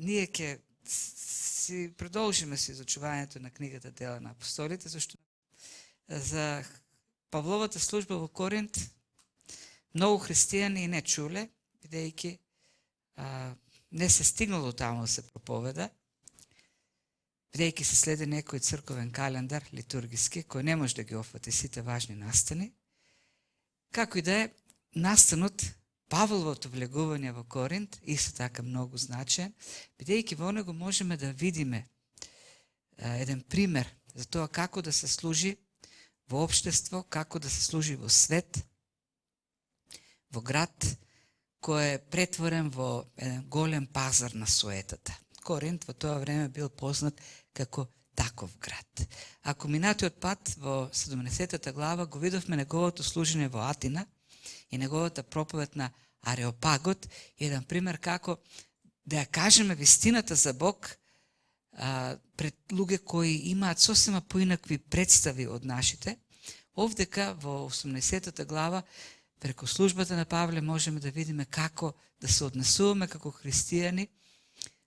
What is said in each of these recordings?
ние ќе си продолжиме со изучувањето на книгата Дела на апостолите, зашто за Павловата служба во Коринт многу христијани и не чуле, бидејќи не се стигнало таму да се проповеда, бидејќи се следи некој црковен календар, литургиски, кој не може да ги офати сите важни настани. Како и да е, настанот Павловото влегување во Коринт исто така многу значаен, бидејќи во него можеме да видиме еден пример за тоа како да се служи во општество, како да се служи во свет, во град кој е претворен во еден голем пазар на суетата. Коринт во тоа време бил познат како таков град. Ако минатиот пат во 17 глава го видовме неговото служење во Атина и неговата проповед на Ареопагот, еден пример како да ја кажеме вистината за Бог пред луѓе кои имаат сосема поинакви представи од нашите. Овдека во 18 глава преку службата на Павле можеме да видиме како да се однесуваме како христијани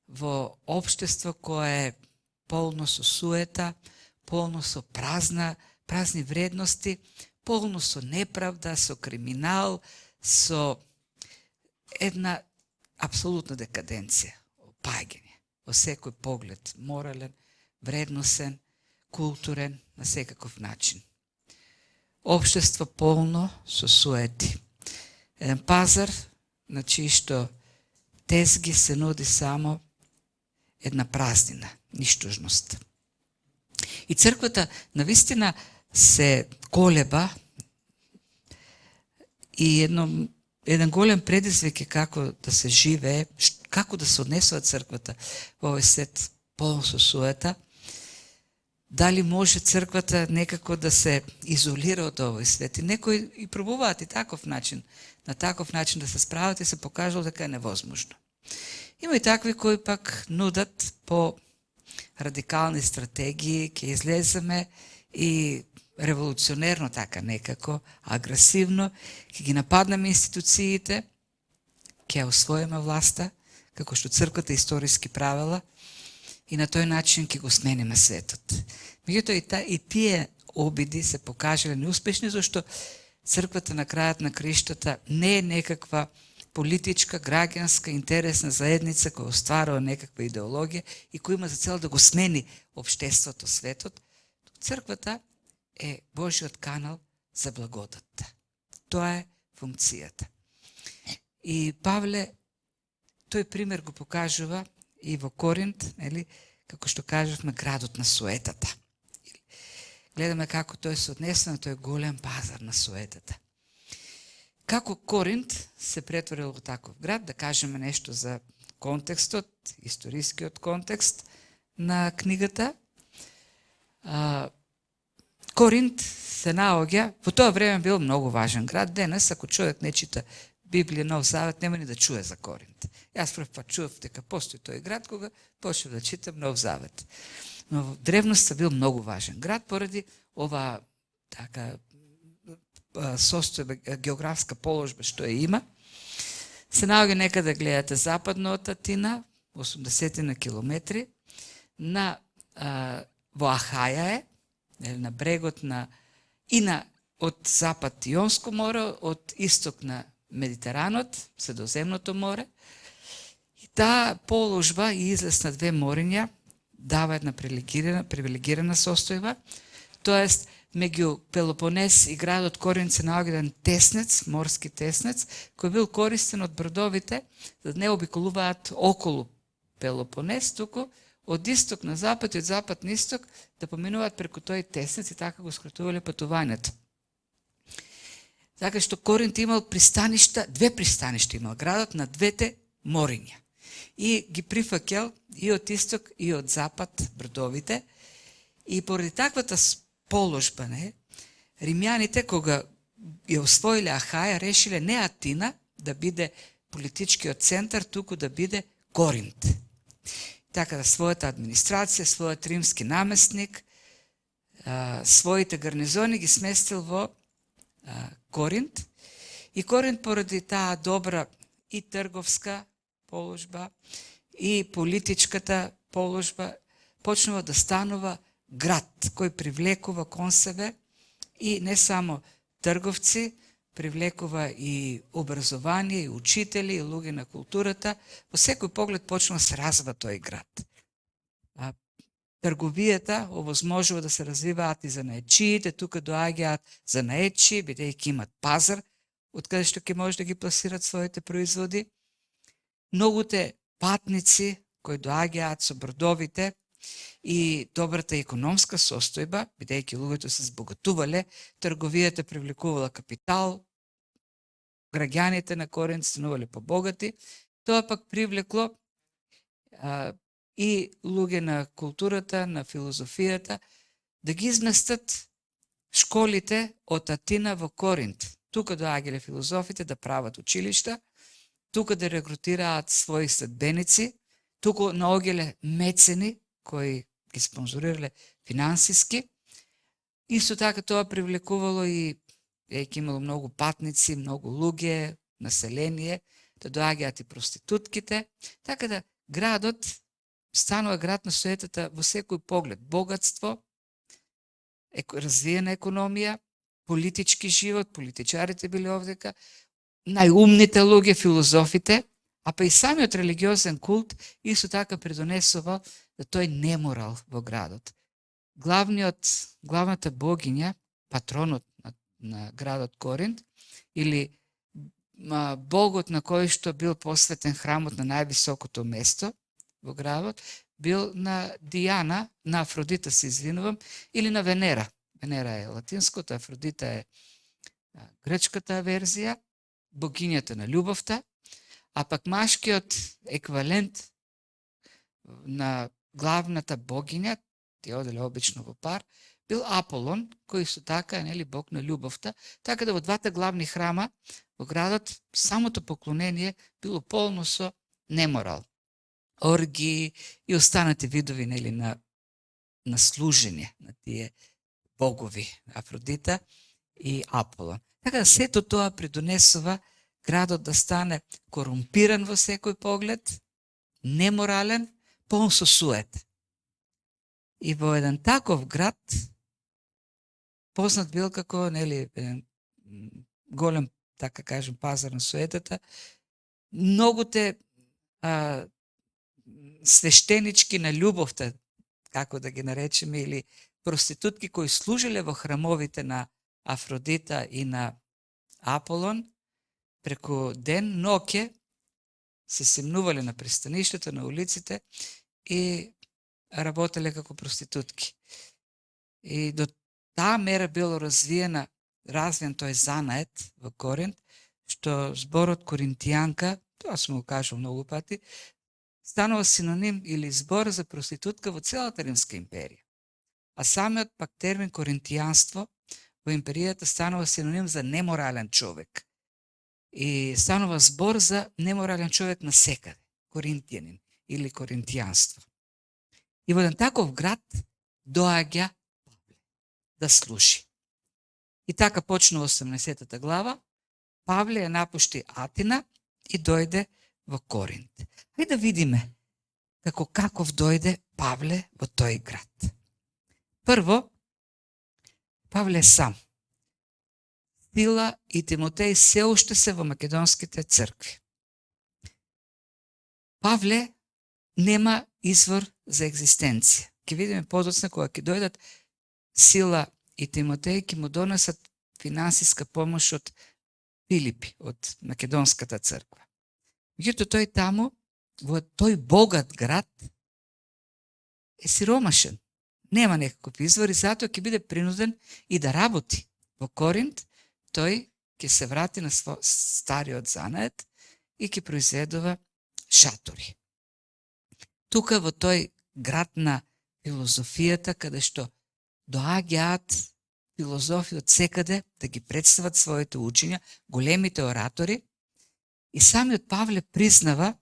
во општество кое е полно со суета, полно со празни вредности, полно со неправда, со криминал, со една апсолутна декаденција, опаѓање во секој поглед, морален, вредносен, културен, на секаков начин. Општество полно со суети. Еден пазар на чиишто тезги се нуди само една празнина, ништожност. И црквата навистина се колеба и еден голем предизвик е како да се живее, како да се однесува црквата во овој свет полно со суета. Дали може црквата некако да се изолира од овој свет? И некои и пробуваат и таков начин, на таков начин да се справат и се покажало дека е невозможно. Има и такви кои пак нудат по радикални стратегии, ќе излеземе и револуционерно така некако, агресивно, ќе ги нападнеме институциите, ќе освоиме власта, како што црквата историски правила, и на тој начин ќе го смениме светот. Меѓутоа и тие обиди се покажале неуспешни, зашто црквата на крајот на криштата не е некаква политичка, граѓанска, интересна заедница која остварува некаква идеологија и која има за цел да го смени општеството, светот. Црквата е Божиот канал за благодатта. Тоа е функцијата. И Павле тој пример го покажува и во Коринт, нели, како што кажавме, градот на суетата. Гледаме како тој се однесува на тој голем пазар на суетата. Како Коринт се претворил во таков град, да кажеме нешто за контекстот, историскиот контекст на книгата. Коринт се наоѓа, во тоа време бил многу важен град. Денес, ако човек не чита Библија, Нов Завет, нема ни да чуе за Коринт. Јас прв пат чув дека постои тој град, кога почнав да читам Нов Завет. Но во древноста бил многу важен град поради ова така состојба, географска положба што ја има. Се наоѓа некаде, гледате, западно од Атина, 80 на километри, во Ахаја е, на брегот од запад Јонско море, од исток на Медитеранот, Средоземното море. И таа положба и излез на две мориња дава една привилегирана состојба, тоест меѓу Пелопонес и градот Коринт се наоѓа еден теснец, морски теснец, кој бил користен од бродовите да не обиколуваат околу Пелопонес, туку од исток на запад и од запад на исток да поминуваат преку тој теснец и така го скратувале патувањето. Така што Коринт имал пристаништа, две пристаништа имал градот на двете мориња. И ги прифаќал и од исток и од запад бродовите. И поради таквата положба, римјаните кога ја освоиле Ахаја, решиле не Атина да биде политичкиот центар, туку да биде Коринт. Така да својата администрација, својот римски наместник, своите гарнизони ги сместил во Коринт. И Коринт поради таа добра и трговска положба и политичката положба почнува да станува град кој привлекува кон себе и не само трговци, привлекува и образование, и учители, и луѓе на културата. Во секој поглед почнува да се развива тој град. Трговијата овозможува да се развиваат и занаечиите, тука доаѓаат занаечи, бидејќи имат пазар, од каде што ќе може да ги пласират своите производи. Многуте патници кои доаѓаат со бродовите и добрата економска состојба, бидејќи луѓето се збогатувале, трговијата привлекувала капитал, граѓаните на Коринт станувале побогати, тоа пак привлекло и луѓе на културата, на филозофијата, да ги изместат школите од Атина во Коринт. Тука доаѓале филозофите да прават училишта, тука да рекрутираат своји следбеници, тука наоѓале мецени кои ги спонзорирале финансиски. Исто така тоа привлекувало и имало многу патници, многу луѓе, население, да доаѓаат и проститутките, така да градот станува град на суетата во секој поглед. Богатство, развиена економија, политички живот, политичарите биле овдека, најумните луѓе, филозофите, а па и самиот религиозен култ исто така придонесувал да тој неморал во градот. Главната богиња, патронот на градот Коринт, или богот на кој што бил посветен храмот на највисокото место во градот, бил на Дијана, на Афродита се извинувам, или на Венера. Венера е латинското, Афродита е грчката верзија, богињата на љубовта, а пак машкиот еквивалент на главната богиња, тие оделе обично во пар, бил Аполон, кој исто така е нели бог на љубовта, така да во двата главни храма во градот самото поклонение било полно со неморал, оргии и останати видови нели на служење на тие богови Афродита и Аполон. Така да сето тоа придонесува градот да стане корумпиран во секој поглед, неморален, полн со сует. И во еден таков град, познат бил како нели голем, така кажем, пазар на суетата, многуте свештенички на љубовта, како да ги наречеме, или проститутки кои служиле во храмовите на Афродита и на Аполон, преку ден, ноќе се семнувале на пристаништето, на улиците и работеле како проститутки. И до таа мера било развиен тој занает во Коринт, што зборот коринтијанка, тоа сме го кажал многу пати, станува синоним или збор за проститутка во целата Римска империја. А самиот пак термин коринтијанство во империјата станува синоним за неморален човек. И станува збор за неморален човек на секаде, коринтијанин или коринтијанство. И во еден таков град доаѓа Павле да служи. И така почнува 18 глава, Павле ја напушти Атина и дојде во Коринт. Хајде да видиме каков дојде Павле во тој град. Прво, Павле е сам. Сила и Тимотеј се уште се во македонските цркви. Павле нема извор за екзистенција. Ке видиме подоцна кога ќе дојдат Сила и Тимотеј, ќе му донесат финансиска помош од Филипи, од македонската црква. Меѓутоа тој таму, во тој богат град, е сиромашен. Нема некаков извор и затоа ќе биде принуден и да работи. Во Коринт тој ќе се врати на стариот занает и ќе произведува шатори. Тука во тој град на филозофијата, каде што доаѓаат филозофи од секаде да ги представат своите учења, големите оратори, и самиот Павле признава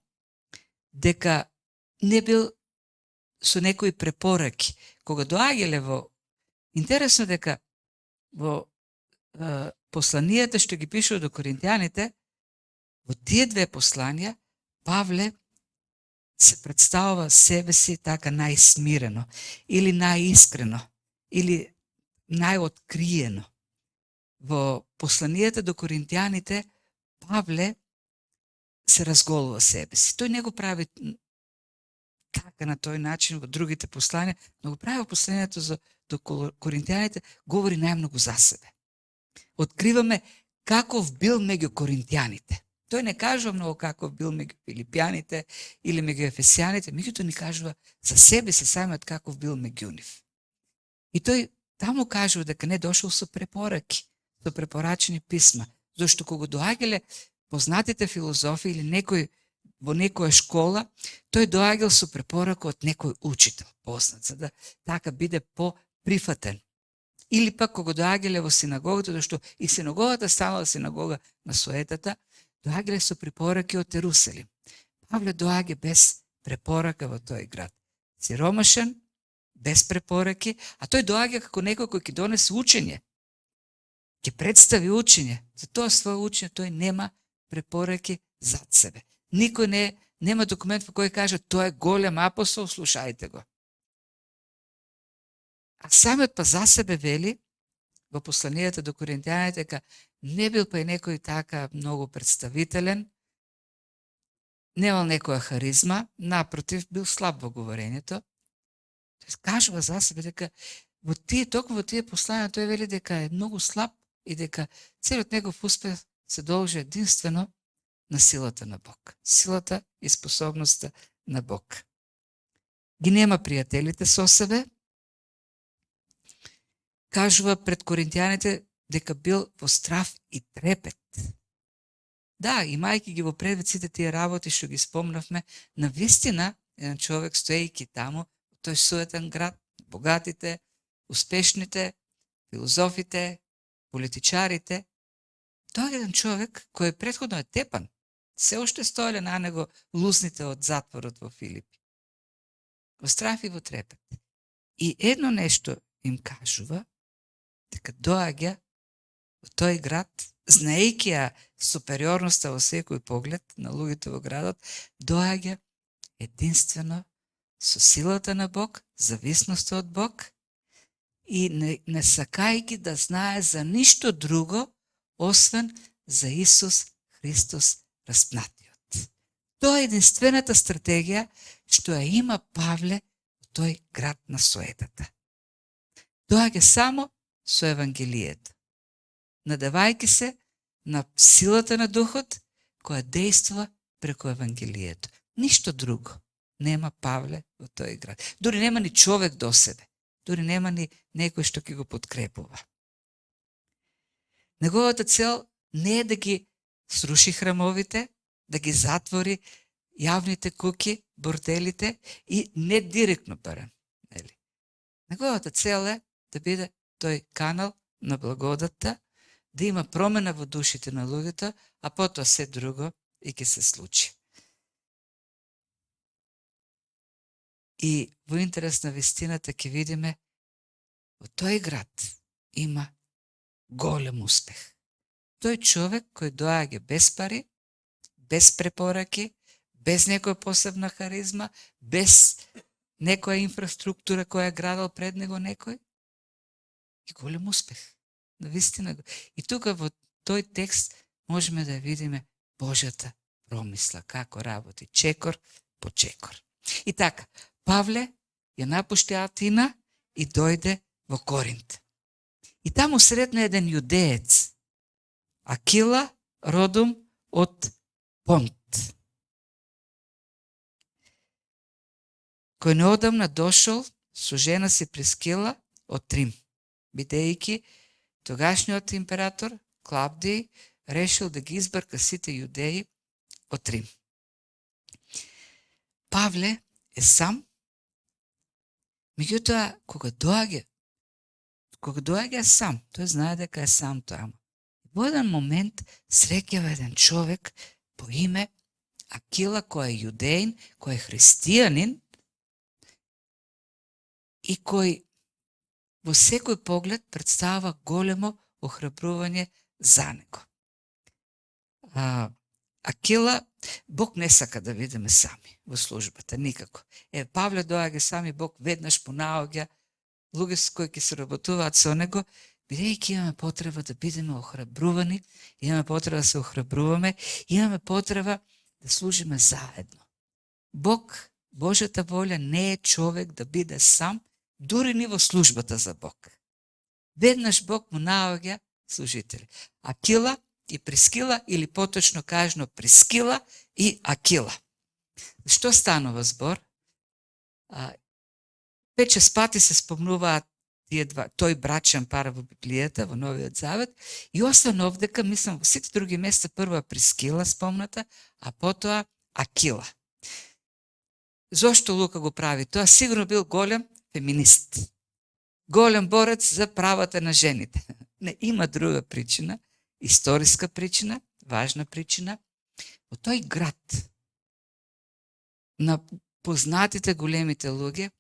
дека не бил со некои препораки. Кога доаѓале во... Интересно дека во посланијата што ги пишува до коринтијаните, во тие две посланија, Павле се представува себе си така најсмирено, или најискрено, или најоткриено. Во посланијата до коринтијаните, Павле се разголува себе си. Тој не го прави така на тој начин во другите посланија, но го прави во посланијето до коринтијаните, говори најмногу за себе. Откриваме каков бил меѓу коринтијаните. Тој не кажува многу каков бил меѓу филипјаните или меѓу ефесијаните, меѓутоа ни кажува за себе си самиот каков бил меѓу нив. И тој таму кажува дека не дошол со препораки, со препорачени писма, зашто кога доаѓале познатите филозофи или некој во некоја школа, тој доаѓал со препорака од некој учител познат, за да така биде по-прифатен. Или пак кога доаѓале во синагогата, зашто и синагогата станала синагога на суетата, доаѓале со препораки од Ерусалим. Павле доаѓа без препорака во тој град. Сиромашен, без препораки, а тој доаѓа како некој кој ќе донесе учење, ќе представи учење. За тоа своје учење тој нема препораки зад себе. Никој нема документ во кој каже тој е голем апостол, слушајте го. А самиот па за себе вели во посланијата до коринтијаните дека не бил па и некој така многу представителен, немал некоја харизма, напротив, бил слаб во говорењето. Тој кажува за себе дека токму во тие послања тој вели дека е многу слаб и дека целиот негов успех се должи единствено на силата на Бог. Силата и способноста на Бог. Ги нема пријателите со себе. Кажува пред коринтијаните дека бил во страв и трепет. Да, имајќи ги во предвид сите тие работи што ги спомнавме, навистина еден човек стоејќи таму, тој суетен град, богатите, успешните, филозофите, политичарите, тој е еден човек кој претходно е тепан. Се уште стоеле на него лусните од затворот во Филипи. Во страв и во трепет. И едно нешто им кажува, дека доаѓа во тој град, знаејќи ја супериорноста во секој поглед на луѓето во градот, доаѓа единствено со силата на Бог, зависноста од Бог и не сакајќи да знае за ништо друго, освен за Исус Христос распнатиот. Тоа е единствената стратегија што ја има Павле во тој град на суетата. Доаѓа само со Евангелието, надевајќи се на силата на Духот која действува преку Евангелието. Ништо друго нема Павле во тој град. Дури нема ни човек до себе. Дури нема ни некој што ќе го подкрепува. Неговата цел не е да ги сруши храмовите, да ги затвори јавните куќи, борделите и не директно барем. Неговата цел е да биде тој канал на благодатта, да има промена во душите на луѓето, а потоа се друго и ќе се случи. И во интерес на вистината ќе видиме во тој град има голем успех. Тој човек кој доаѓа без пари, без препораки, без некоја посебна харизма, без некоја инфраструктура која е градал пред него некој, и голем успех. Навистина го. И тука во тој текст можеме да видиме Божјата промисла, како работи чекор по чекор. И така, Павле ја напушти Атина и дојде во Коринт. И таму сретна еден јудеец, Акила, родом од Понт, кој неодамна дошол со жена си Прискила од Рим, бидејќи тогашниот император Клавдиј решил да ги избрка сите јудеи од Рим. Павле е сам, меѓутоа кога доаѓа сам, тој знае дека е сам таму. Во еден момент среќава еден човек по име Акила, кој е јудеин, кој е христијанин и кој во секој поглед представува големо охрабрување за него. Акила, Бог не сака да видиме сами во службата, никако. Павле доаѓа сами, Бог веднаш понаоѓа луѓе с кои ќе соработуваат со него, бидејќи имаме потреба да бидеме охрабрувани, имаме потреба да се охрабруваме, имаме потреба да служиме заедно. Бог, Божјата волја не е човек да биде сам, дури ни во службата за Бог. Веднаш Бог му наоѓа служители. Акила и Прискила, или поточно кажано Прискила и Акила. Што станува збор? 5-6 пати се спомнуваат тие два, тој брачен пар во Библијата, во Новиот Завет, и останов дека, мислам, во сите други места прва Прискила спомната, а потоа Акила. Зошто Лука го прави тоа? Сигурно бил голем феминист. Голем борец за правата на жените. Не има друга причина, историска причина, важна причина. Во тој град на познатите големите луѓе,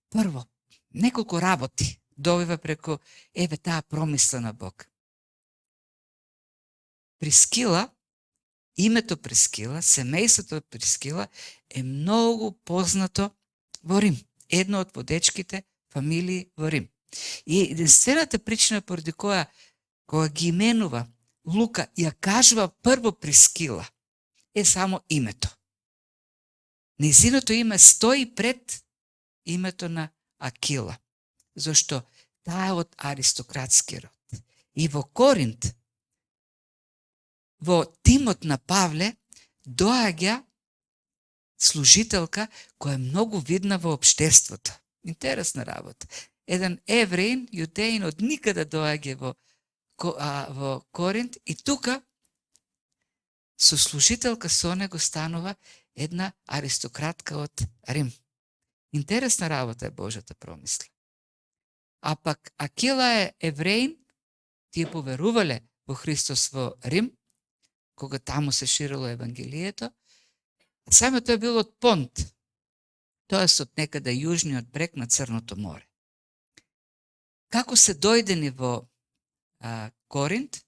прво, неколку работи добива преку таа промисла на Бог. Прискила, името Прискила, семејството Прискила е многу познато во Рим. Едно од водечките фамилии во Рим. И единствената причина поради која ги именува Лука и ја кажува прво Прискила е само името. Нејзиното име стои пред името на Акила, зашто таа е од аристократски род. И во Коринт, во тимот на Павле, доаѓа служителка која е многу видна во општеството. Интересна работа. Еден евреин, јудеин, од никаде доаѓа во Коринт и тука со служителка со него станува една аристократка од Рим. Интересна работа е Божјата промисла. А пак Акила е евреин, тие поверувале во Христос во Рим, кога таму се ширило Евангелието, а само тој бил од Понт, тоест од некаде јужниот брег на Црното море. Како се дојдени во Коринт,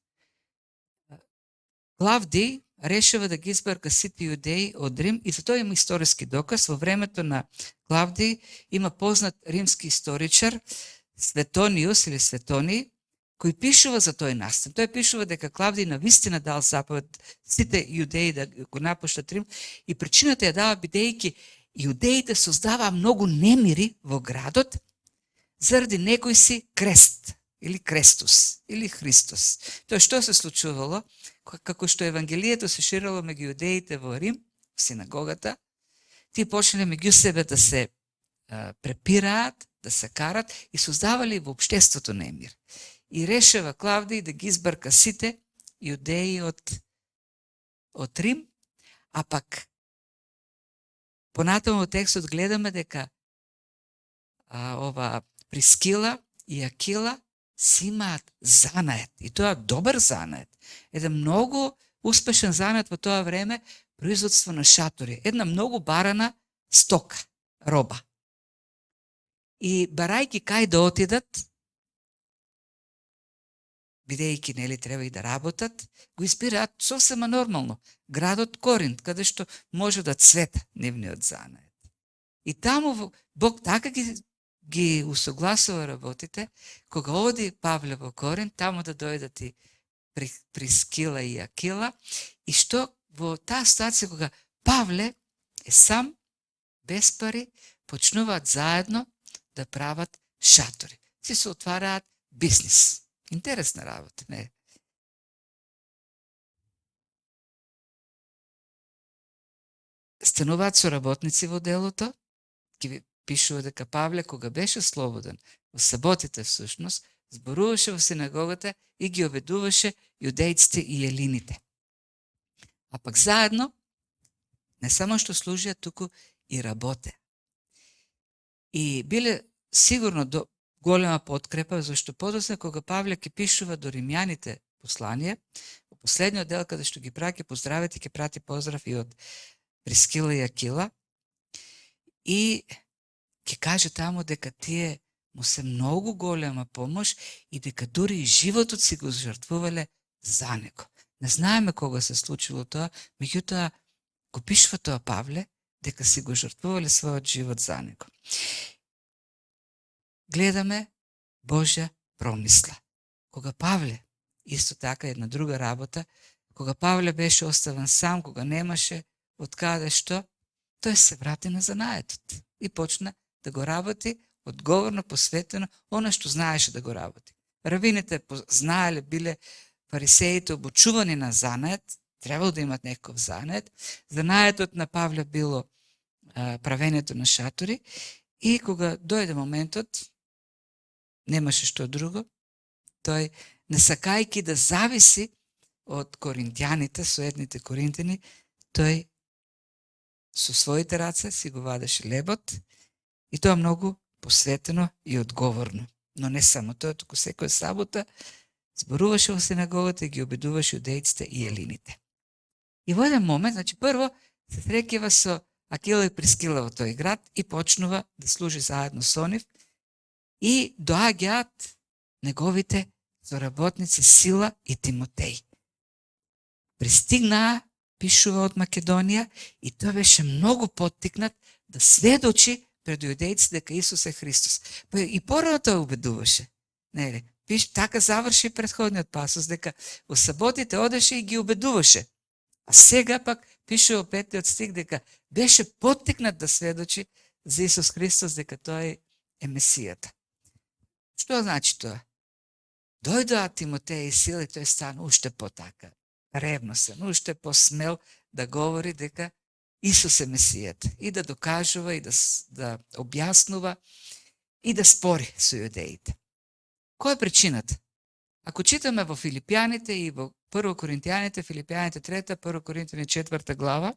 Клавдиј решава да ги избрка сите јудеи од Рим и за тоа има историски доказ. Во времето на Клавдиј има познат римски историчар Светониус или Светони, кој пишува за тој настан. Тој пишува дека Клавдиј навистина дал заповед сите јудеи да го напуштат Рим и причината ја дава бидејќи јудеите создаваа многу немири во градот заради некој си крест или Крестус или Христос. Тоа што се случувало? Како што Евангелието се ширило меѓу јудеите во Рим, в синагогата, тие почнале меѓу себе да се препираат, да се карат и создавали во општеството немир. И решава Клавдиј да ги избрка сите јудеи од Рим, а пак понатаму во текстот гледаме дека ова Прискила и Акила си имаат занает, и тоа добар занает. Еден многу успешен занает во тоа време, производство на шатори, една многу барана стока, роба. И барајќи кај да отидат, бидејќи нели треба и да работат, го избираат совсема нормално градот Коринт, каде што може да цвета нивниот занает. И таму Бог така ги усогласува работите, кога оди Павле во Коринт, таму да дојдат и Прискила и Акила, и што во таа ситуација кога Павле е сам, без пари, почнуваат заедно да прават шатори. Си се отвараат бизнис. Интересна работа, не? Стануваат соработници во делото, ги пишува дека Павле, кога беше слободен, во саботите всушност, зборуваше во синагогата и ги обедуваше јудејците и елините. А пак заедно, не само што служија, туку и работе. И биле сигурно до голема подкрепа, зашто подосна кога Павле ќе пишува до римјаните послание, во последниот дел каде што ги праќа поздравите, ќе прати поздрав и од Прискила и Акила, и ќе каже таму дека тие му се многу голема помош и дека дури и животот си го жртвувале за него. Не знаеме кога се случило тоа, меѓутоа го пишува тоа Павле, дека си го жртвувале својот живот за него. Гледаме Божја промисла. Кога Павле, исто така една друга работа, кога Павле беше оставен сам, кога немаше од каде што, тој се врати на занаетот и почна да го работи одговорно, посветено, она што знаеше да го работи. Равините знаеле, биле фарисеите обучувани на занает, требало да имат некој занает. Занаетот на Павле било правењето на шатори и кога дојде моментот, немаше што друго, тој, не сакајки да зависи од коринтијаните, соедните коринтини, тој со своите раце си го вадеше лебот и тоа многу посветено и одговорно. Но не само тоа, туку секоја сабота зборуваше во синагогата и ги обидуваше јудејците и елините. И во еден момент, значи прво се среќава со Акила и Прискила во тој град и почнува да служи заедно со нив и доаѓаат неговите соработници Сила и Тимотеј. Пристигнаа, пишува од Македонија, и тој беше многу поттикнат да сведочи пред јудејците дека Исус е Христос. Па и порано тој убедуваше. Нели? Така заврши претходниот пасус, дека во саботите одеше и ги убедуваше. А сега пак пишува 5 стих дека беше поттикнат да сведочи за Исус Христос, дека тој е Месијата. Што значи тоа? Дојдоа Тимотеј и Сила и тој стана уште потака, ревносен, уште посмел да говори дека Исус е Месијата и да докажува и да објаснува и да спори со јудеите. Која е причината? Ако читаме во Филипјаните и во 1 Коринтијаните, Филипјаните 3, 1 Коринтијани 4 глава,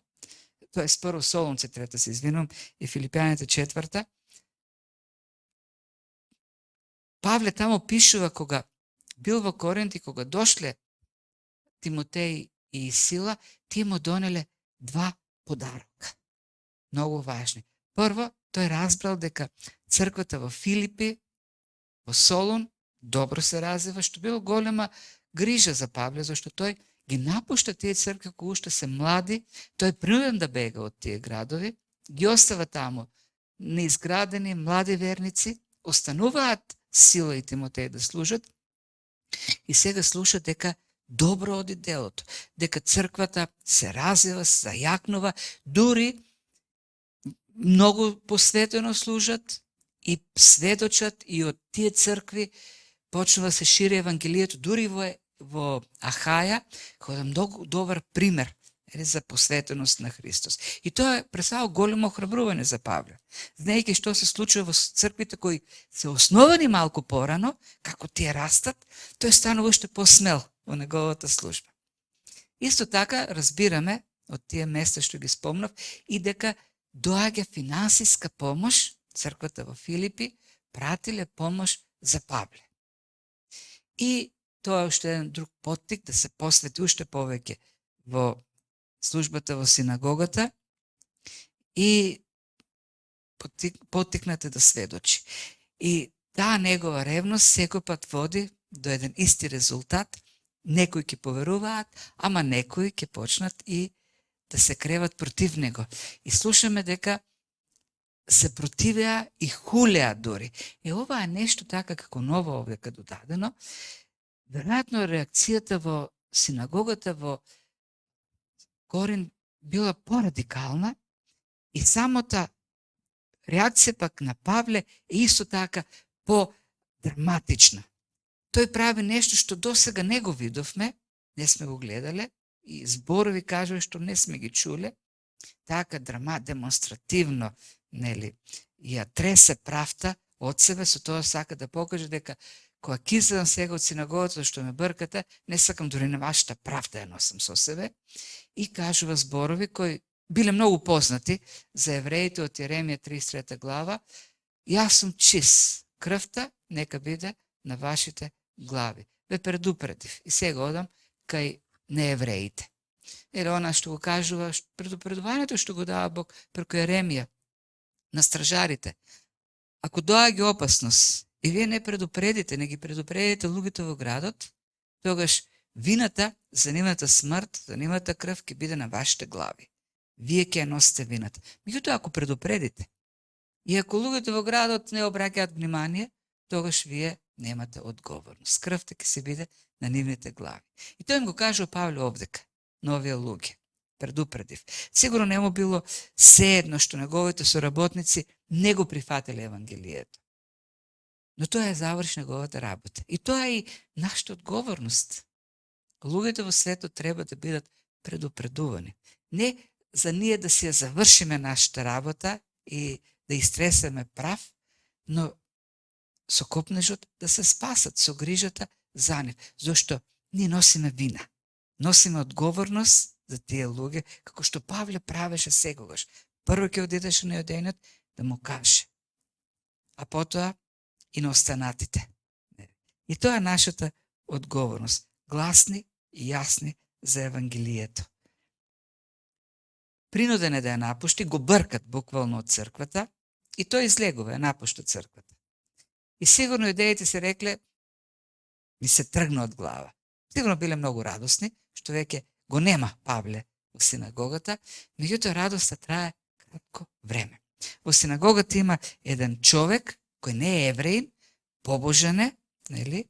тоа е 1 Солунце 3, се извинувам, и Филипјаните 4, Павле тамо пишува кога бил во Коринт и кога дошле Тимотеј и Сила, тие му донеле 2 подарока. Многу важни. Прво, тој разбрал дека црквата во Филипи, во Солун, добро се развива, што било голема грижа за Павле, зашто тој ги напушта тие цркви кои уште се млади, тој принуден да бега од тие градови, ги остава таму неизградени млади верници, остануваат Сила и Тимотеј да служат и сега слушат дека добро оди делото, дека црквата се развива, се зајакнува, дури многу посветено служат и сведочат и од тие цркви почнува да се шири евангелието, дури во Ахаја, кој е многу добар пример за посветеност на Христос. И тоа е представо големо охрабрување за Павле. Знаејќи што се случува во црквите кои се основани малку порано, како тие растат, тој станува уште посмел во неговата служба. Исто така разбираме од тие места што ги спомнав и дека доаѓа финансиска помош, црквата во Филипи пратиле помош за Павле. И тоа е уште еден друг поттик да се посвети уште повеќе во службата во синагогата и поттикнате да сведочи. И таа негова ревност секој пат води до еден исти резултат. Некои ќе поверуваат, ама некои ќе почнат и да се креват против него. И слушаме дека се противеа и хулеа дури. И ова е нешто така како ново овдека додадено. Веројатно реакцијата во синагогата во Коринт била порадикална и самата реакција пак на Павле е исто така по-драматична. Тој прави нешто што досега не го видовме, не сме го гледале и зборови кажува што не сме ги чуле, така демонстративно, нели, ја тресе правта од себе, со тоа сака да покаже дека кога кизам сега од синагогата што ме бркате, не сакам дури на вашата правда ја носам со себе, и кажува зборови кои биле многу познати за евреите од Јеремија 33 глава: јас сум чист, крвта нека биде на вашите глави. Ве предупредив и сега одам кај неевреите. Или она што го кажува, предупредувањето што го дава Бог преку Јеремија на стражарите. Ако доаѓа опасност и вие не предупредите, не ги предупредите луѓето во градот, тогаш вината за нивната смрт, за нивната крв ќе биде на вашите глави. Вие ќе носите вината. Меѓутоа, ако предупредите и ако луѓето во градот не обраќаат внимание, тогаш вие немате одговорност. Крвта ќе се биде на нивните глави. И тој им го кажува Павле овдека, на овие луѓе. Предупредив. Сигурно не му било седно што неговите соработници не го прифатиле Евангелието. Но тоа е заврши неговата работа. И тоа е и нашата одговорност. Луѓето во светот треба да бидат предупредувани. Не за ние да си ја завршиме нашата работа и да истресеме прав, но со копнежот да се спасат, со грижата за нив. Зошто ние носиме вина. Носиме одговорност за тие луѓе, како што Павле правеше секогаш. Прво ќе одидеше на јудејнот да му каже, а потоа и на останатите. И тоа е нашата одговорност. Гласни и јасни за Евангелието. Принуден е да ја напушти, го бркат буквално од црквата и тој излегува, ја напушта црквата. И сигурно јудеите се рекле, ми се тргна од глава. Сигурно биле многу радосни, што веќе го нема Павле во синагогата, меѓутоа радоста трае кратко време. Во синагогата има еден човек кој не е евреин, побожен е, нели,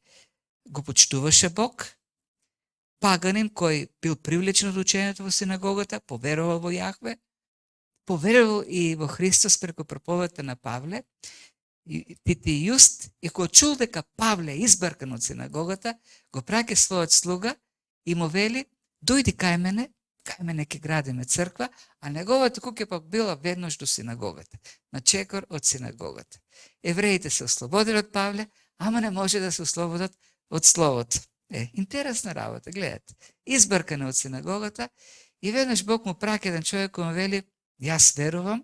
го почитуваше Бог, паганин кој бил привлечен од учењето во синагогата, поверувал во Јахве, поверувал и во Христос преку проповедта на Павле, и Титиј Јуст, и кој чул дека Павле е избркан од синагогата, го праќа својот слуга и му вели, дојди кај мене ќе градиме црква, а неговата куќа пак била веднаш до синагогата, на чекор од синагогата. Евреите се ослободили од Павле, ама не може да се ослободат од словото. Интересна работа, гледате. Избркан од синагогата и веднаш Бог му праќа еден човек кој му вели, јас верувам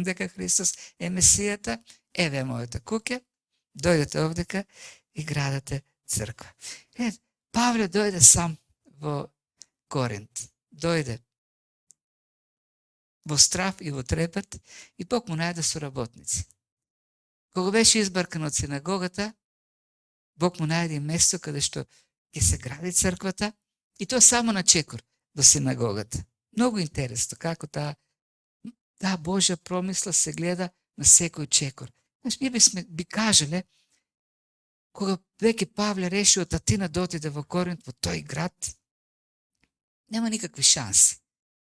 дека Христос е Месијата, еве мојата куќа, дојдете овдека и градате црква. Павле дојде сам во Коринт. Дојде во страв и во трепет и Бог му најде соработници. Кога беше избркан од синагогата, Бог му најде место каде што ќе се гради црквата и то само на чекор до синагогата. Многу интересно како таа Божја промисла се гледа на секој чекор. Ние би кажале, кога веќе Павле реши од Атина да отиде во Коринт, во тој град, нема никакви шанси.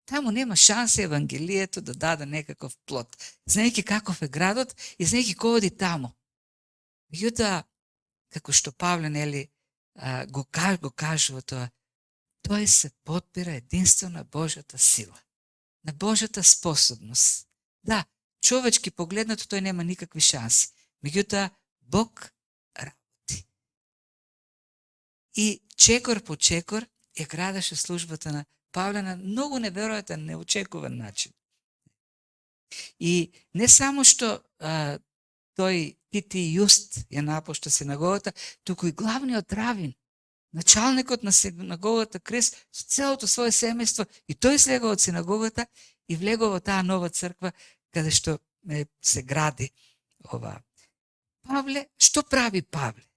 Таму нема шанси Евангелието да даде некаков плод. Знаејќи каков е градот и знаејќи кој оди таму. Меѓутоа, како што Павле го кажува тоа, тој се подпира единствено на Божјата сила, на Божјата способност. Да, човечки погледнато тој нема никакви шанси. Меѓутоа, Бог работи. И чекор по чекор ја градеше службата на Павле на многу неверојатен, неочекуван начин. И не само што тој Титиј Јуст ја напушта синагогата, туку и главниот равин, началникот на синагогата Крест, со целото свое семејство, и тој слега од синагогата и влегува во таа нова црква каде што се гради ова. Павле, што прави Павле?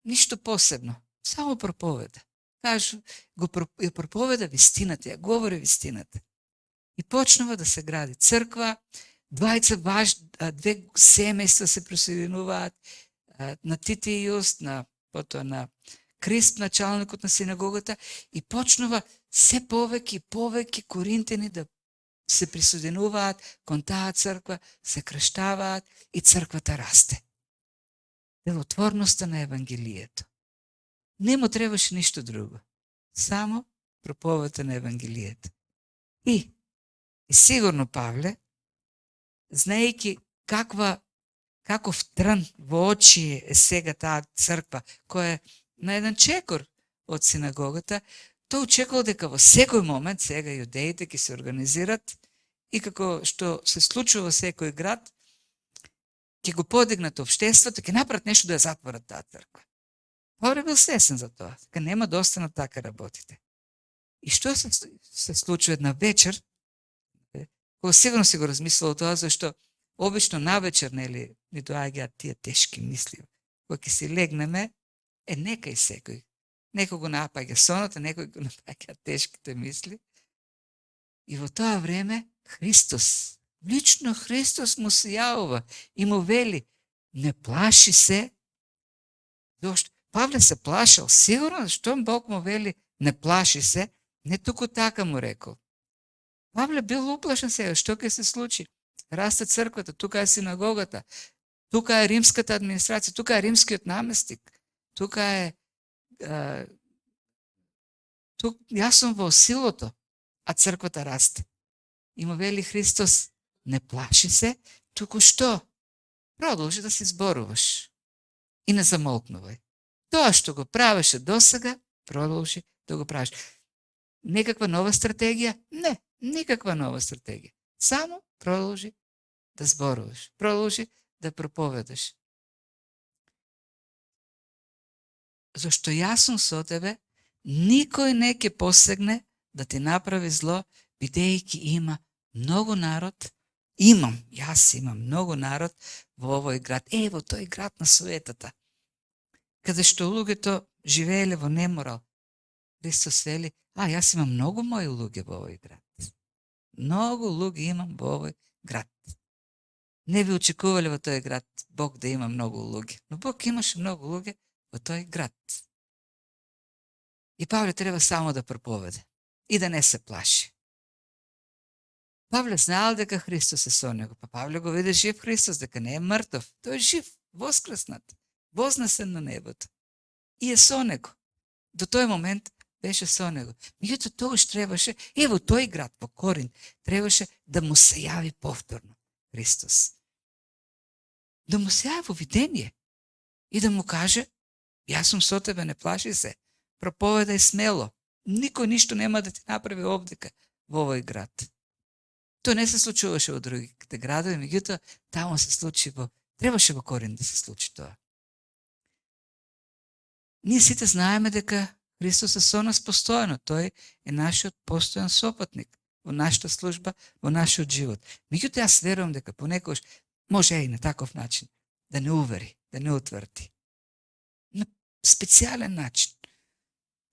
Ништо посебно, само проповеда. Кажу, ја проповеда вистината, ја говори вистината. И почнува да се гради црква, две семејства се присоединуваат, на Титиј Јуст, потоа на Кристп, началникот на синагогата, и почнува се повеќе и повеќе коринтени да се присоединуваат кон таа црква, се крштаваат и црквата расте. Делотворноста на Евангелието. Не му требаше ништо друго. Само проповедта на Евангелието. И сигурно Павле, знаејќи каков трн во очи е сега таа црква, која е на еден чекор од синагогата, тој очекувал дека во секој момент сега јудеите ќе се организират и како што се случува во секој град, ќе го подигнат општеството, ќе направат нешто да ја затворат таа црква. Павле бил свесен за тоа, дека нема да останат така работите. И што се случува една вечер, кога сигурно си го размислувал тоа, зашто обично навечер ни доаѓаат тие тешки мисли. Кога ќе си легнеме, нека и секој. некој го напаѓа сонот, а некој го напаѓа тешките мисли. И во тоа време Христос, лично Христос му се јавува и му вели: не плаши се. Зошто? Павле се плашал, сигурно, што Бог му вели не плаши се, не туку така му рекол. Павле бил уплашен сега, што ќе се случи? Расте црквата, тука е синагогата, тука е римската администрација, тука е римскиот наместник, тука е јас сум во силото, а црквата расте. И му вели Христос: не плаши се, туку што? Продолжи да се зборуваш и не замолкнувај. Тоа што го правеше досега, продолжи да го правиш. Некаква нова стратегија? Не, никаква нова стратегија. Само продолжи да зборуваш, продолжи да проповедаш. Зашто јас сум со тебе, никој не ќе посегне да ти направи зло, бидејќи има многу народ. Јас имам многу народ во овој град. Во тој град на суетата, каде што луѓето живееле во неморал. Христос вели: јас имам многу мои луѓе во овој град. Многу луѓе имам во овој град. Не би очекувале во тој град Бог да има многу луѓе, но Бог имаше многу луѓе во тој град. И Павле треба само да проповеде и да не се плаши. Павле знаел дека Христос е со него, па Павле го виде жив Христос, дека не е мртов. Тој е жив, воскреснат, вознесен на небото. И е со него. До тој момент беше со него. Меѓутоа тогаш требаше, во тој град, во Коринт, требаше да му се јави повторно Христос. Да му се јави во видение и да му каже: јас сум со тебе, не плаши се, проповедај смело, никој ништо нема да ти направи овдека во овој град. Тоа не се случуваше во другите градови, меѓутоа таму се случи требаше во Коринт да се случи тоа. Ние сите знаеме дека Христос е со нас постојано. Тој е нашиот постојан сопатник во нашата служба, во нашиот живот. Меѓутоа јас верувам дека понекогаш може и на таков начин да не увери, да не утврди. На специјален начин.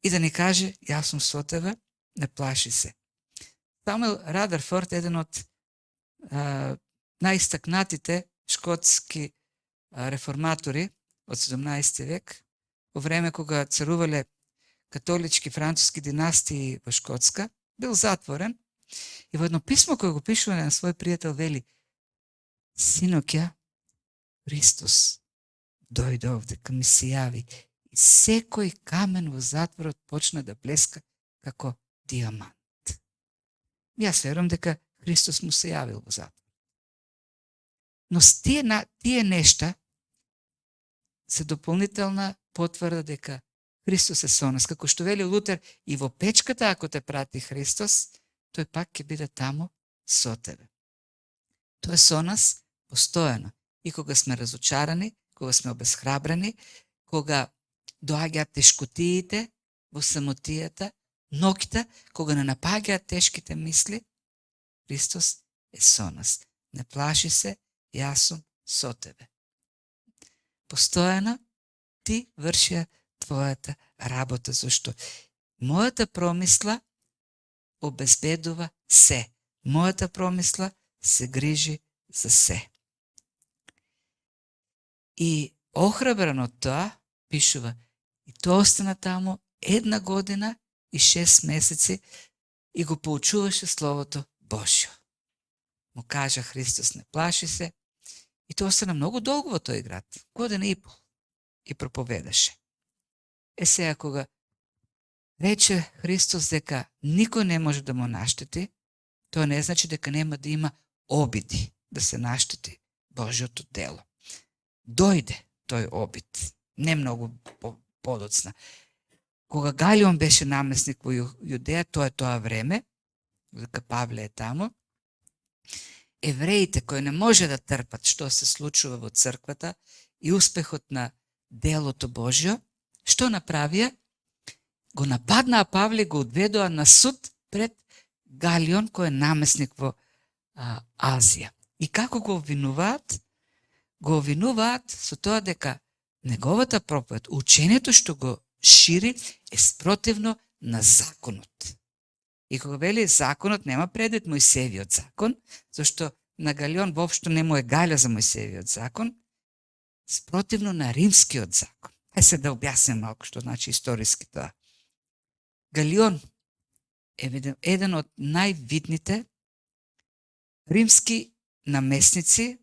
И да ни каже: јас сум со тебе, не плаши се. Самуел Радарфорд, еден од најистакнатите шкотски реформатори од 17 век, во време кога царувале католички француски династии во Шкотска, бил затворен и во едно писмо кое го пишува на свој пријател вели: синоќа, Христос дојде овдека, ми се јави и секој камен во затворот почна да блеска како диамант. Јас верувам дека Христос му се јавил во затвор. Но тие нешта се дополнителна потврда дека Христос е со нас. Како што вели Лутер, и во печката ако те прати Христос, тој пак ќе биде таму со тебе. Тој е со нас постојано. И кога сме разочарани, кога сме обесхрабрени, кога доаѓаат тешкотиите во самотијата, ноќта, кога не напаѓаат тешките мисли, Христос е со нас. Не плаши се, јас сум со тебе. Постојано ти врши твојата работа, зашто мојата промисла обезбедува се. Мојата промисла се грижи за се. И охрабрен од тоа, пишува, и тоа остана таму 1 година и 6 месеци и го поучуваше Словото Божјо. Му кажа Христос: не плаши се. И тоа остана многу долго во тој град, 1,5 година, и проповедаше. Сега кога рече Христос дека никој не може да му наштети, тоа не значи дека нема да има обиди да се наштети Божјото дело. Дојде тој обид, не многу подоцна. Кога Галион беше наместник во Јудеја, тоа е тоа време, дека Павле е таму, евреите кои не може да трпат што се случува во црквата и успехот на делото Божјо, што направија? Го нападнаа Павле и го одведоа на суд пред Галион, кој е наместник во Азија. И како го обвинуваат? Го обвинуваат со тоа дека неговата проповед, учењето шири е спротивно на законот. И кога вели законот, нема предвид Мојсеевиот закон, зашто на Галион воопшто не му е гаља за Мојсеевиот закон, спротивно на римскиот закон. Се да објасним малку што значи историски тоа. Галион е еден од највидните римски намесници,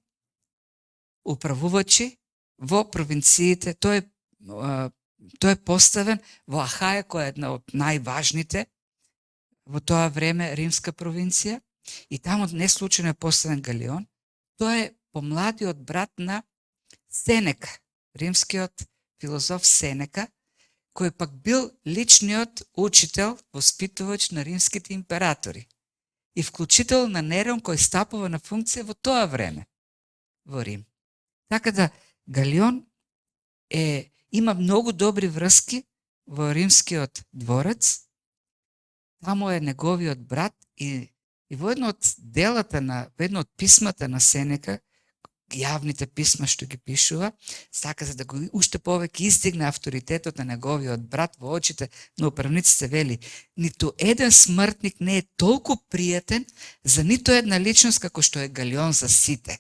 управувачи во провинциите. Тој е поставен во Ахаја, која е една од најважните во тоа време римска провинција, и таму не случајно е поставен Галион. Тој е помладиот брат на Сенека, римскиот филозоф Сенека, кој пак бил личниот учител, воспитувач на римските императори и вклучител на Нерон, кој стапува на функција во тоа време во Рим. Така да Галион има многу добри врски во римскиот дворец. Таму е неговиот брат и во едно од делата во едно од писмата на Сенека, јавните писма што ги пишува, сака за да го уште повеќе издигне авторитетот на неговиот брат во очите на управниците, вели: ниту еден смртник не е толку пријатен за ниту една личност како што е Галион за сите.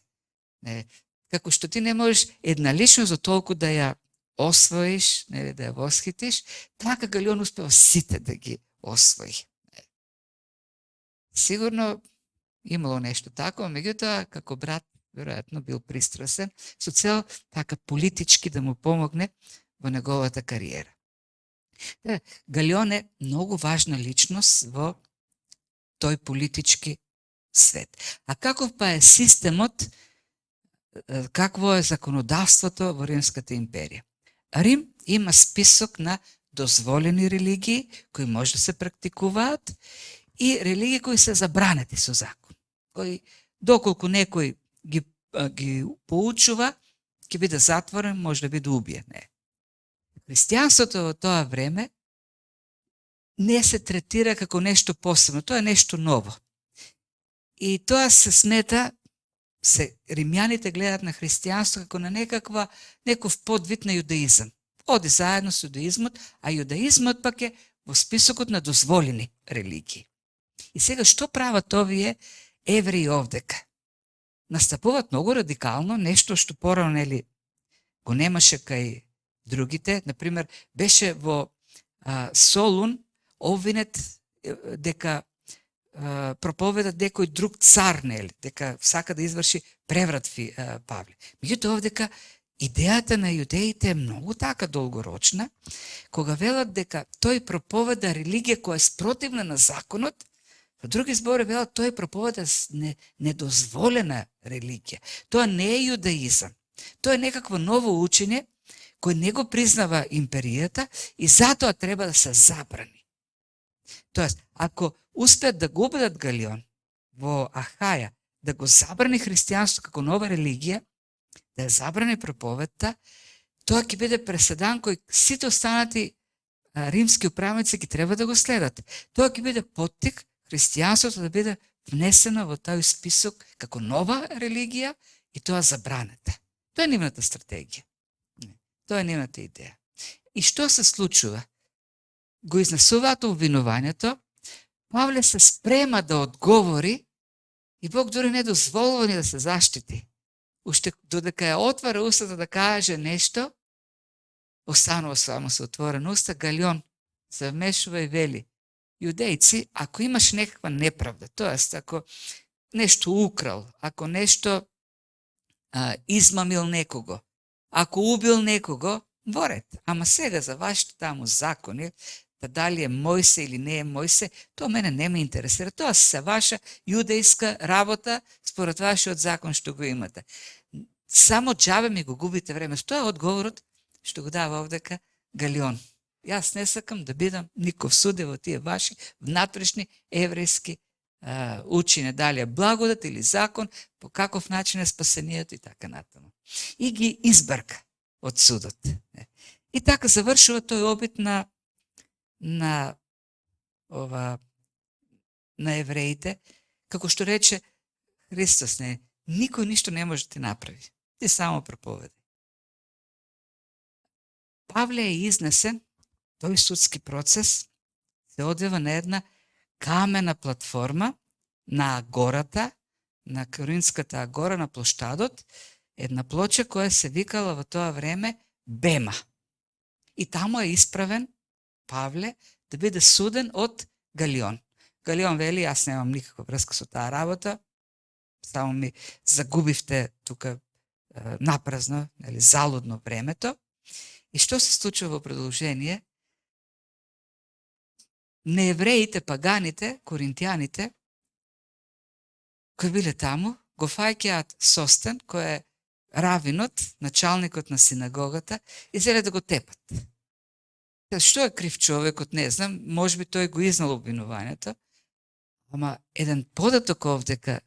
Како што ти не можеш една личност за толку да ја освоиш, да ја восхитиш, така Галион успева сите да ги освои. Сигурно имало нешто такво, меѓутоа како брат веројатно бил пристрасен со цел така политички да му помогне во неговата кариера. Галион е многу важна личност во тој политички свет. А каков па е системот, какво е законодавството во Римската империја? Рим има список на дозволени религии кои може да се практикуваат и религии кои се забранети со закон. Кои доколку некој ги поучува, ќе биде затворен, може да биде убиен. Христијанството во тоа време не се третира како нешто посебно, тоа е нешто ново. И тоа се смета, римјаните гледат на христијанство како на неков подвид на јудаизам. Оди заедно со јудаизмот, а јудаизмот пак е во списокот на дозволени религии. И сега што прават овие евреи овдека? Настапуваат многу радикално, нешто што порано го немаше кај другите. Например, беше во Солун обвинет дека проповеда некој друг цар, дека сака да изврши преврат Павле. Меѓутоа овдека идејата на јудеите е многу така долгорочна, кога велат дека тој проповеда религија која е спротивна на законот. Во други збори велат тој проповеда недозволена религија. Тоа не е јудаизам. Тоа е некакво ново учење кој не го признава империјата и затоа треба да се забрани. Тоест, ако успеат да го убедат Галион во Ахаја да го забрани христијанство како нова религија, да ја забрани проповедта, тоа ќе биде преседан кој сите останати римски управници ќе треба да го следат. Тоа ќе биде поттик христијанството да биде внесено во тој список како нова религија и тоа забранета. Тоа е нивната стратегија. Тоа е нивната идеја. И што се случува? Го изнесуваат обвинувањето, Павле се спрема да одговори и Бог дури не дозволува ни да се заштити. Уште додека ја отвара устата да каже нешто, останува само со отворена уста, Галион се вмешува и вели: јудејци, ако имаш некаква неправда, тоест ако нешто украл, ако нешто измамил некого, ако убил некого, ворет. Ама сега за вашите таму закони, да дали е Мојсе или не е Мојсе, тоа мене не ме интересира. Тоа се ваша јудејска работа според вашиот закон што го имате. Само џабе ми го губите време. Тоа е одговорот што го дава овдека Галион. Јас не сакам да бидам ников суде во тие ваши внатрешни еврејски учења, дали е благодат или закон, по каков начин е спасението и така натаму. И ги избрка од судот. И така завршува тој обид на евреите, како што рече Христос, никој ништо не може да ти направи. Ти само проповедај. Павле е изнесен тој судски процес се одвива на една камена платформа на агората, на Коринтската агора, на площадот, една плоча која се викала во тоа време Бема. И таму е исправен Павле да биде суден од Галион. Галион вели, јас немам никаква врска со таа работа, само ми загубивте тука напразно, или залудно времето. И што се случува во продолжение? Неевреите, паганите, коринтијаните, кои биле таму, го фаќаат Состен, кој е равинот, началникот на синагогата, и зеле да го тепат. Што е крив човекот, не знам, можеби тој го изнал обвинувањето, ама еден податок овдека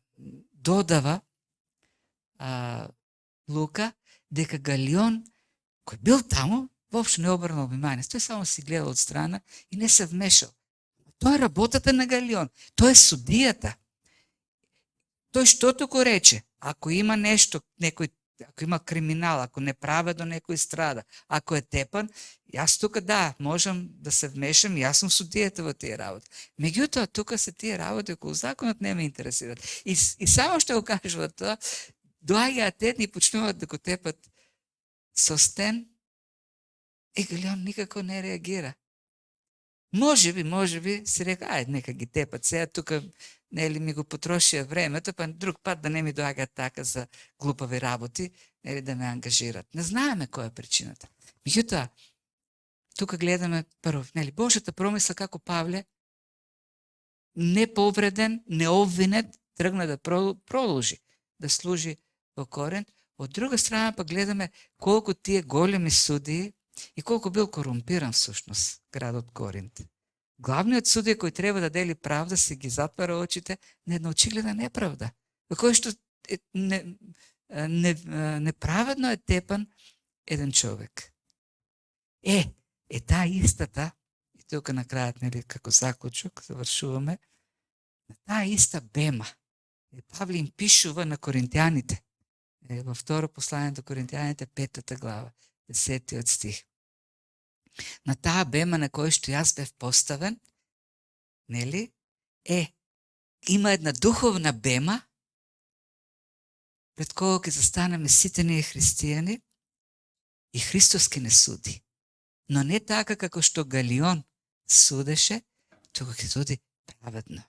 додава Лука, дека Галион, кој бил таму, воопшто не обрнал внимание. Тој само си гледал од страна и не се вмешал. Тоа е работата на Галион. Тој е судијата. Тој штото го рече, ако има нешто, некој, ако има криминал, ако неправедно некој страда, ако е тепан, јас тука да, можам да се вмешам, јас сум судијата во тие работи. Меѓутоа, тука се тие работи околу законот не ме интересират. И само што го кажува тоа, доаѓаат едни и почнуваат да го тепат Состен, и Галион никако не реагира. Можеби, се река, ајде, нека ги тепат сега, тука нели ми го потрошија времето, па друг пат да не ми доаѓаат така за глупави работи, нели да ме ангажират. Не знаеме која е причината. Меѓутоа, тука гледаме прво, нели Божјата промисла како Павле неповреден, необвинет, тргна да продолжи да служи во Коринт. Од друга страна па гледаме колку тие големи судии и колку бил корумпиран всушност градот Коринт. Главниот судија кој треба да дели правда се ги затвара очите на една очигледна неправда. Во кој што неправедно е тепан еден човек. Таа истата, и тука на крајот, нели, како заклучок, завршуваме, на таа иста Бема. Павле им пишува на коринтијаните. Во второ послание до коринтијаните, 5 глава, 10 стих. На таа Бема на кој што јас бев поставен, нели, има една духовна Бема, пред кога ќе застанеме сите ние христијани, и Христос ќе не суди. Но не така како што Галион судеше, тука ќе суди праведно.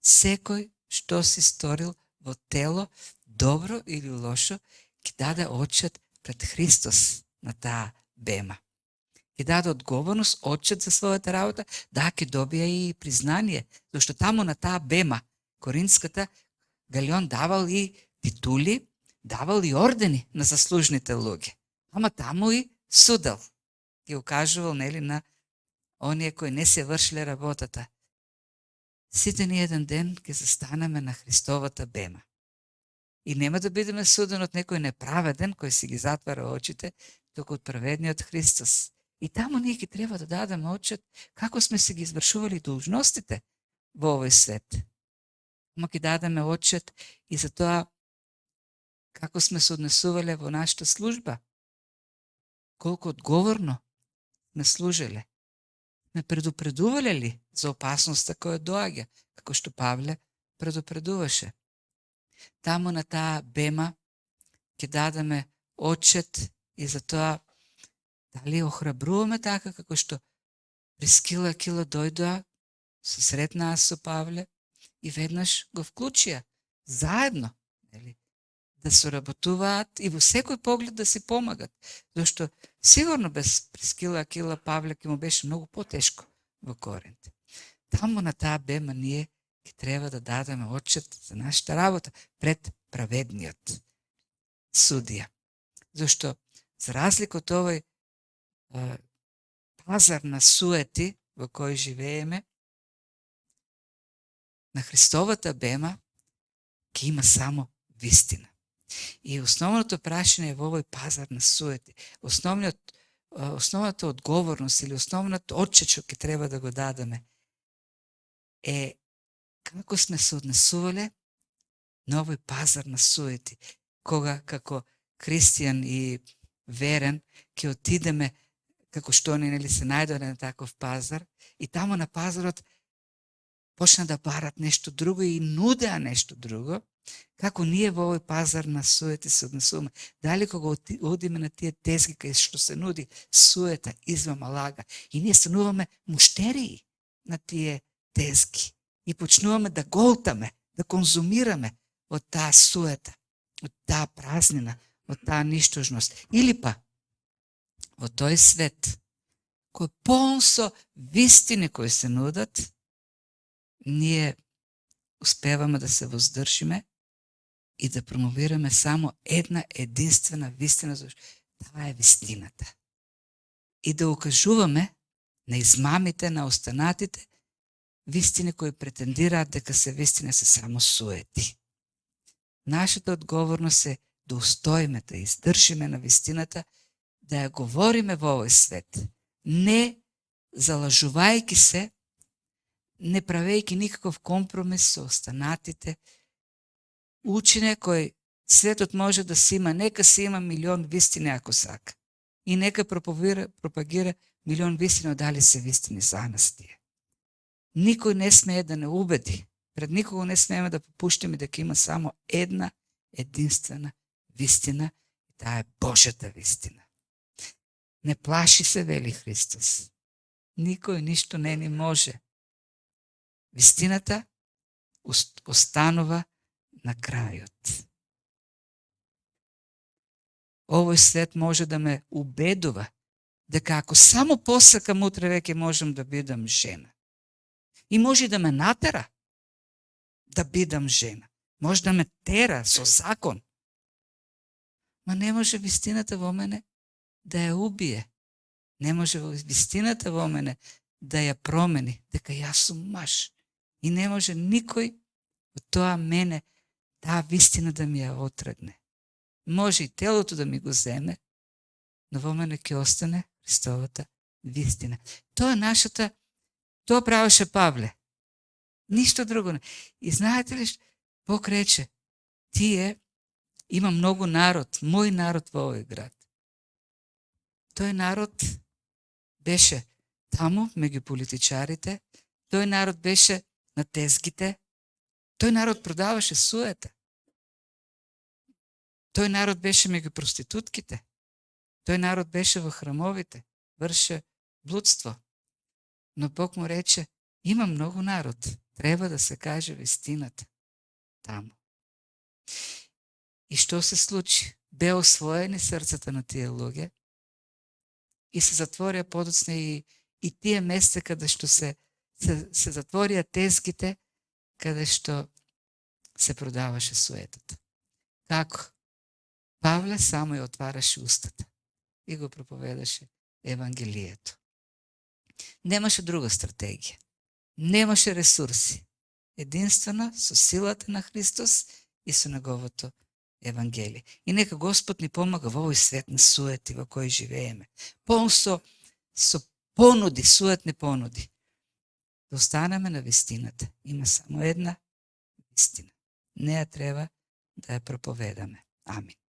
Секој што си сторил во тело, добро или лошо, ќе даде отчет пред Христос на таа Бема. Ќе даде одговорност, отчет за својата работа, да ќе добија и признание, зашто таму на таа Бема, коринтската, Галион давал и титули, давал и ордени на заслужните луѓе. Ама таму и судел. Ги укажувал, нели, на оние кои не се вршиле работата. Сите ни еден ден ќе застанеме на Христовата Бема. И нема да бидеме суден од некој неправеден, кој си ги затвара очите, туку од праведниот Христос. И таму ние ќе треба да дадеме отчет како сме се ги извршували должностите во овој свет. Ама ќе дадеме отчет и за тоа како сме се однесувале во нашата служба. Колку одговорно сме служеле. Сме предупредувале ли за опасноста која доаѓа, како што Павле предупредуваше. Таму на таа Бема ќе дадеме отчет и за тоа дали охрабруваме така како што Прискила и Акила дојдоа, се сретнаа со Павле и веднаш го вклучија заедно, нели, да соработуваат и во секој поглед да си помагат. Зашто сигурно без Прискила и Акила Павле ќе му беше многу потешко во Коринт. Таму на таа Бема ние ќе треба да дадеме отчет за нашата работа пред праведниот судија. Зашто за разлика од овој пазар на суети во кој живееме, на Христовата Бема ќе има само вистина. И основното прашање во овој пазар на суети, основната одговорност или основната отчет што ќе треба да го дадеме е како сме се однесувале на овој пазар на суети, кога како христијан и верен ќе отидеме како што они нели се најдоа на таков пазар и таму на пазарот почна да барат нешто друго и нудеа нешто друго, како ние во овој пазар на суета се однесуваме. Дали кога одиме на тие тезги кај што се нуди суета, измама, лага, и ние стануваме муштерии на тие тезги и почнуваме да голтаме, да конзумираме од таа суета, од таа празнина, од таа ништожност. Или па, во тој свет, кој полн со вистини кои се нудат, ние успеваме да се воздржиме и да промовираме само една единствена вистина, зашто таа е вистината. И да укажуваме на измамите, на останатите, вистини кои претендираат дека се вистина, се само суети. Нашата одговорност е да устоиме, да издржиме на вистината, да ја говориме во овој свет, не залажувајќи се, не правејќи никаков компромис со останатите, учење кој светот може да се има, нека се има милион вистини ако сака. И нека пропагира милион вистини, дали се вистини за нас тие. Никој не смее да не убеди, пред никого не смееме да попуштиме дека има само една единствена вистина, и таа е Божјата вистина. Не плаши се, вели Христос. Никој ништо не ни може. Вистината останува на крајот. Овој свет може да ме убедува дека ако само посакам утре веќе можам да бидам жена. И може да ме натера да бидам жена. Може да ме тера со закон. Ма не може вистината во мене да ја убие. Не може вистината во мене да ја промени, дека јас сум маж. И не може никој од тоа мене, таа вистина да ми ја отргне. Може и телото да ми го земе, но во мене ќе остане Христовата вистина. Тоа е нашата, тоа правеше Павле. Ништо друго не. И знаете ли, Бог рече, тие има многу народ, мој народ во овој град. Тој народ беше таму, меѓу политичарите, тој народ беше на тезгите, тој народ продаваше суета. Тој народ беше меѓу проститутките. Тој народ беше во храмовите, врше блудство. Но Бог му рече, има многу народ, треба да се каже вистината таму. И што се случи? Бе освоени срцата на тие луѓе и се затворија подоцна и тие места каде што се затворија тезгите, каде што се продаваше суетата. Како? Павле само ја отвараше устата и го проповедаше Евангелието. Немаше друга стратегија. Немаше ресурси. Единствено со силата на Христос и со неговото Евангелие. И нека Господ ни помага во овој свет на суети во кој живееме. Полн со понуди, суетни понуди. Да останеме на вистината. Има само една вистина. Не ја треба да ја проповедаме. Амин.